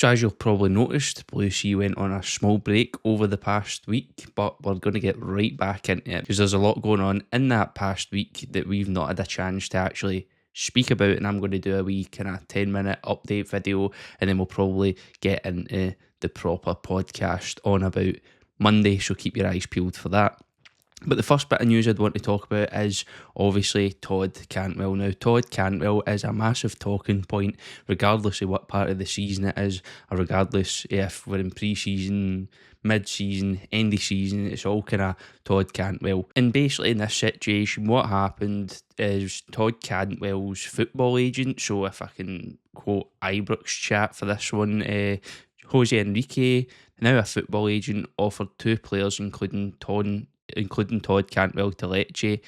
So as you'll probably noticed, BlueSea went on a small break over the past week, but we're going to get right back into it because there's a lot going on in that past week that we've not had a chance to actually speak about, and I'm going to do a wee kind of 10-minute update video, and then we'll probably get into the proper podcast on about Monday, so keep your eyes peeled for that. But the first bit of news I'd want to talk about is obviously Todd Cantwell. Now, Todd Cantwell is a massive talking point, regardless of what part of the season it is, or regardless if we're in pre-season, mid-season, end of season, it's all kind of Todd Cantwell. And basically in this situation, what happened is Todd Cantwell's football agent, so if I can quote Ibrox chat for this one, Jose Enrique, now a football agent, offered two players, including Todd Cantwell, to Lecce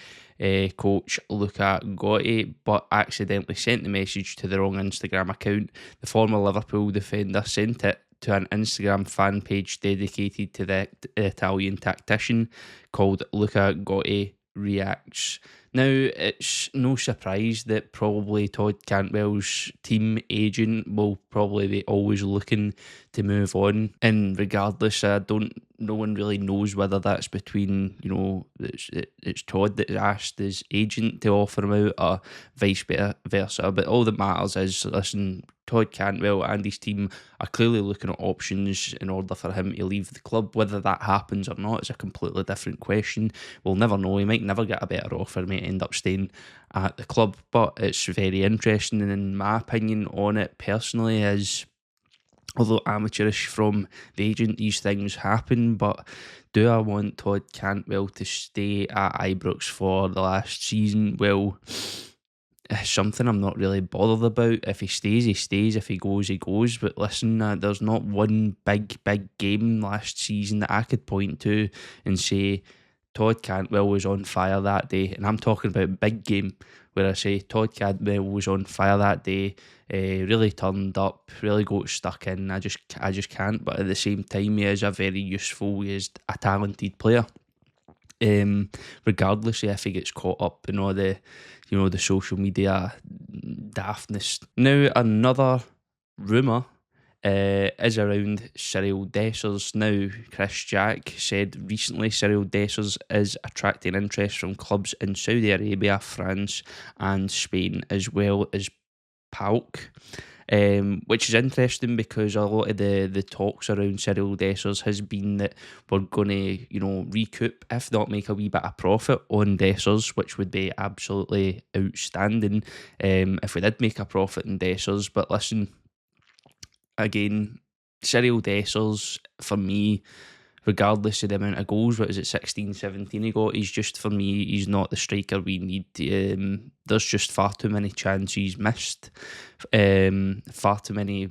coach Luca Gotti, but accidentally sent the message to the wrong Instagram account. The former Liverpool defender sent it to an Instagram fan page dedicated to the Italian tactician called Luca Gotti Reacts. Now, it's no surprise that probably Todd Cantwell's team agent will probably be always looking to move on, and regardless, no one really knows whether that's between, it's Todd that asked his agent to offer him out or vice versa, but all that matters is, listen, Todd Cantwell and his team are clearly looking at options in order for him to leave the club. Whether that happens or not is a completely different question. We'll never know. He might never get a better offer. He might end up staying at the club. But it's very interesting, and in my opinion on it personally is, although amateurish from the agent, these things happen. But do I want Todd Cantwell to stay at Ibrox for the last season? Well, it's something I'm not really bothered about. If he stays, he stays. If he goes, he goes. But listen, there's not one big game last season that I could point to and say Todd Cantwell was on fire that day. And I'm talking about big game, where I say Todd Cantwell was on fire that day, really turned up, really got stuck in. I just can't. But at the same time, he is a very useful, he is a talented player. Regardless of if he gets caught up in all the, the social media daftness. Now, another rumour is around Cyril Dessers. Now, Chris Jack said recently Cyril Dessers is attracting interest from clubs in Saudi Arabia, France and Spain, as well as PAOK. Which is interesting because a lot of the talks around Cyril Dessers has been that we're going to, recoup, if not make a wee bit of profit on Dessers, which would be absolutely outstanding if we did make a profit in Dessers. But listen, again, Cyril Dessers, for me, regardless of the amount of goals, what is it, 16, 17 he got, for me, he's not the striker we need. There's just far too many chances missed, far too many,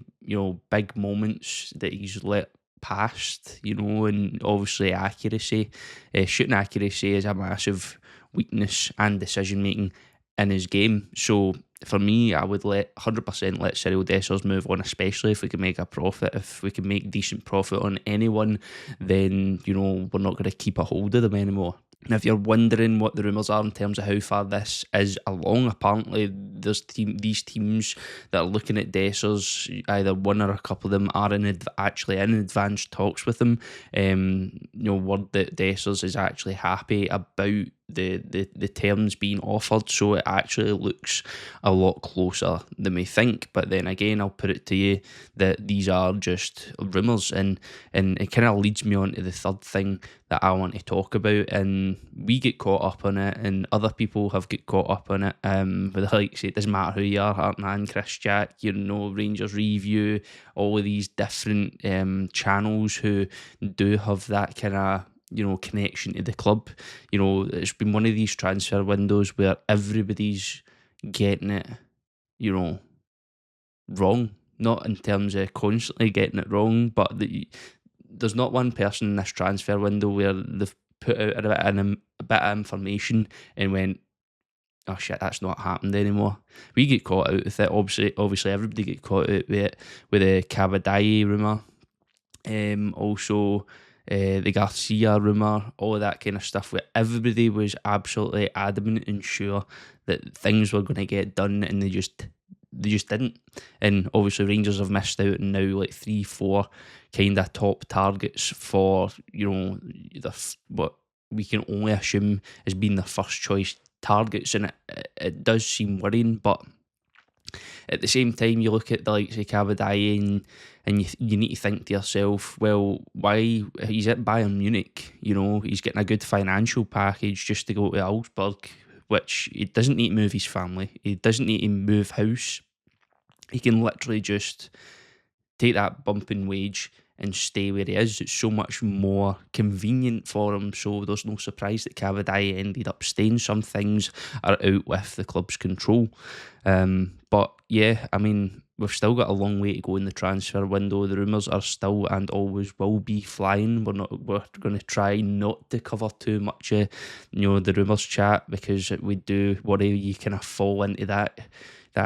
big moments that he's let past, and obviously accuracy. Shooting accuracy is a massive weakness and decision making in his game. So for me, I would 100% let Cyril Dessers move on, especially if we can make a profit. If we can make decent profit on anyone, then, we're not going to keep a hold of them anymore. And if you're wondering what the rumours are in terms of how far this is along, apparently there's these teams that are looking at Dessers, either one or a couple of them are actually in advanced talks with him. Word that Dessers is actually happy about the terms being offered, so it actually looks a lot closer than we think. But then again, I'll put it to you that these are just rumours, and it kind of leads me on to the third thing that I want to talk about, and we get caught up on it, and other people have get caught up on it. But like I say, it doesn't matter who you are, Hartman, Chris Jack, Rangers Review, all of these different channels who do have that kind of connection to the club. It's been one of these transfer windows where everybody's getting it, wrong. Not in terms of constantly getting it wrong, but there's not one person in this transfer window where they've put out a bit of information and went, oh shit, that's not happened anymore. We get caught out with it. Obviously everybody get caught out with it, with the Cavadai rumour. Also the Garcia rumour, all of that kind of stuff, where everybody was absolutely adamant and sure that things were going to get done, and they just they just didn't. And obviously Rangers have missed out on now like 3, 4 kind of top targets for, what we can only assume as being the first choice targets, and it does seem worrying. But at the same time, you look at the likes of Cavadai, and you need to think to yourself, well, why he's at Bayern Munich? He's getting a good financial package just to go to Augsburg, which he doesn't need to move his family. He doesn't need to move house. He can literally just take that bump in wage and stay where he is. It's so much more convenient for him. So there's no surprise that Cavadai ended up staying. Some things are out with the club's control. But yeah, I mean, we've still got a long way to go in the transfer window. The rumours are still and always will be flying. We're going to try not to cover too much of the rumours chat, because we do worry you kind of fall into that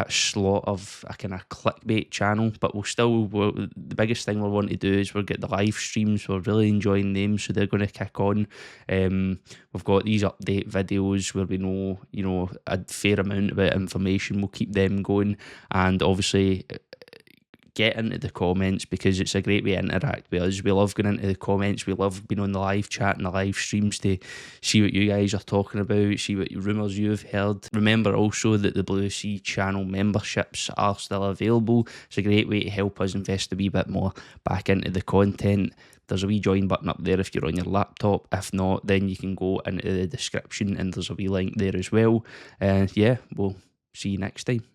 slot of a kind of clickbait channel. But the biggest thing we want to do is we'll get the live streams. We're really enjoying them, so they're going to kick on. We've got these update videos where we know a fair amount about information. We'll keep them going, and obviously get into the comments, because it's a great way to interact with us. We love going into the comments. We love being on the live chat and the live streams to see what you guys are talking about, see what rumours you've heard. Remember also that the BlueSea channel memberships are still available. It's a great way to help us invest a wee bit more back into the content. There's a wee join button up there if you're on your laptop. If not, then you can go into the description and there's a wee link there as well. Yeah, we'll see you next time.